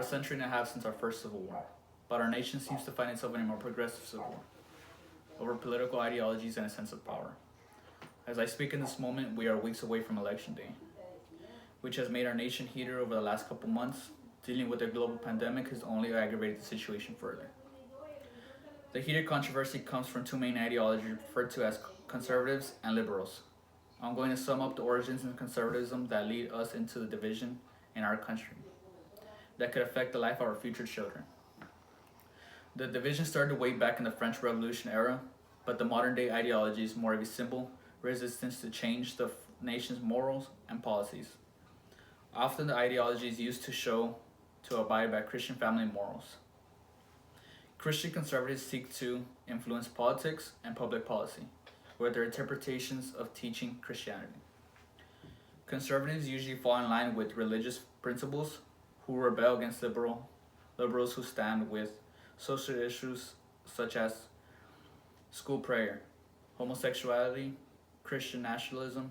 a century and a half since our first civil war, but our nation seems to find itself in a more progressive civil war over political ideologies and a sense of power. As I speak in this moment, we are weeks away from Election Day, which has made our nation heated over the last couple months. Dealing with the global pandemic has only aggravated the situation further. The heated controversy comes from two main ideologies referred to as conservatives and liberals. I'm going to sum up the origins in conservatism that lead us into the division in our country that could affect the life of our future children. The division started way back in the French Revolution era, but the modern day ideology is more of a simple resistance to change the nation's morals and policies. Often the ideology is used to show to abide by Christian family morals. Christian conservatives seek to influence politics and public policy with their interpretations of teaching Christianity. Conservatives usually fall in line with religious principles who rebel against liberals who stand with social issues such as school prayer, homosexuality, Christian nationalism,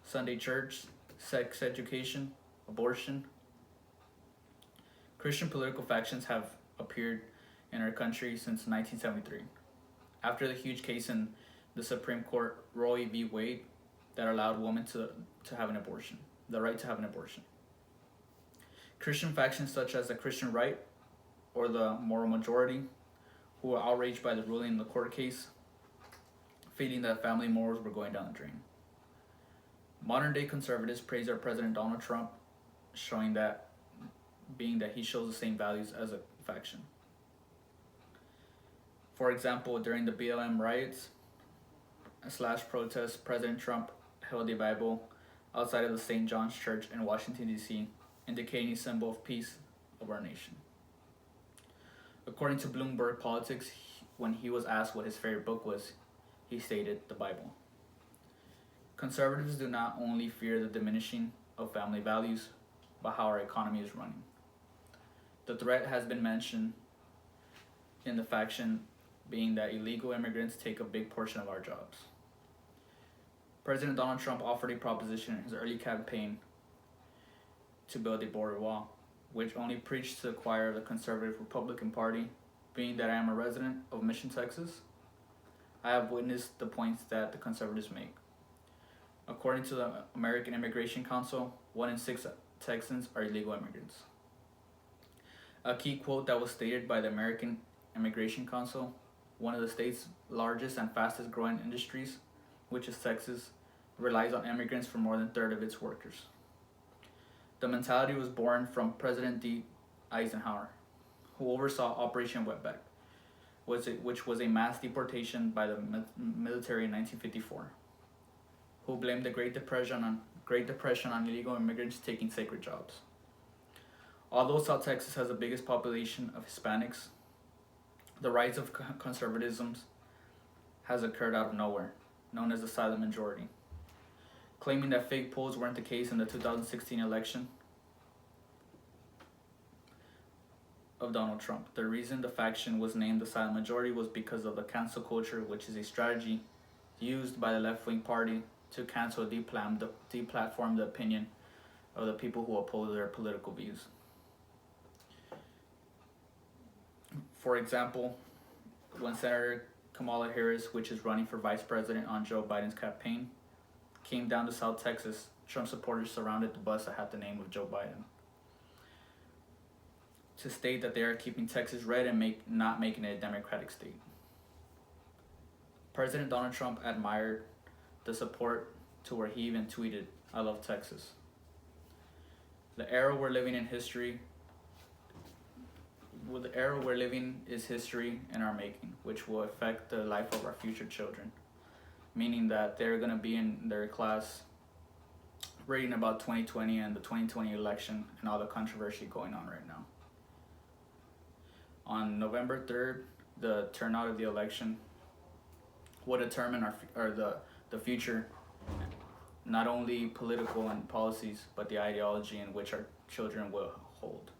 Sunday church, sex education, abortion. Christian political factions have appeared in our country since 1973, after the huge case in the Supreme Court, Roe v. Wade, that allowed women to have an abortion, the right to have an abortion. Christian factions such as the Christian Right or the Moral Majority, who were outraged by the ruling in the court case, feeling that family morals were going down the drain. Modern day conservatives praise our President Donald Trump, showing that he shows the same values as a faction. For example, during the BLM riots / protests, President Trump held a Bible outside of the St. John's Church in Washington, D.C., indicating a symbol of peace of our nation. According to Bloomberg Politics, when he was asked what his favorite book was, he stated the Bible. Conservatives do not only fear the diminishing of family values, but how our economy is running. The threat has been mentioned in the faction being that illegal immigrants take a big portion of our jobs. President Donald Trump offered a proposition in his early campaign to build a border wall, which only preached to the choir of the conservative Republican Party. Being that I am a resident of Mission, Texas, I have witnessed the points that the conservatives make. According to the American Immigration Council, 1 in 6 Texans are illegal immigrants. A key quote that was stated by the American Immigration Council: one of the state's largest and fastest growing industries, which is Texas, relies on immigrants for more than a third of its workers. The mentality was born from President D. Eisenhower, who oversaw Operation Wetback, which was a mass deportation by the military in 1954, who blamed the Great Depression on illegal immigrants taking sacred jobs. Although South Texas has the biggest population of Hispanics, the rise of conservatism has occurred out of nowhere, known as the silent majority. Claiming that fake polls weren't the case in the 2016 election of Donald Trump. The reason the faction was named the silent majority was because of the cancel culture, which is a strategy used by the left-wing party to cancel, deplatform the opinion of the people who oppose their political views. For example, when Senator Kamala Harris, which is running for vice president on Joe Biden's campaign, came down to South Texas, Trump supporters surrounded the bus that had the name of Joe Biden to state that they are keeping Texas red and not making it a Democratic state. President Donald Trump admired the support to where he even tweeted, "I love Texas." The era we're living in is history in our making, which will affect the life of our future children. Meaning that they're going to be in their class reading about 2020 and the 2020 election and all the controversy going on right now. On November 3rd, the turnout of the election will determine the future, not only political and policies, but the ideology in which our children will hold.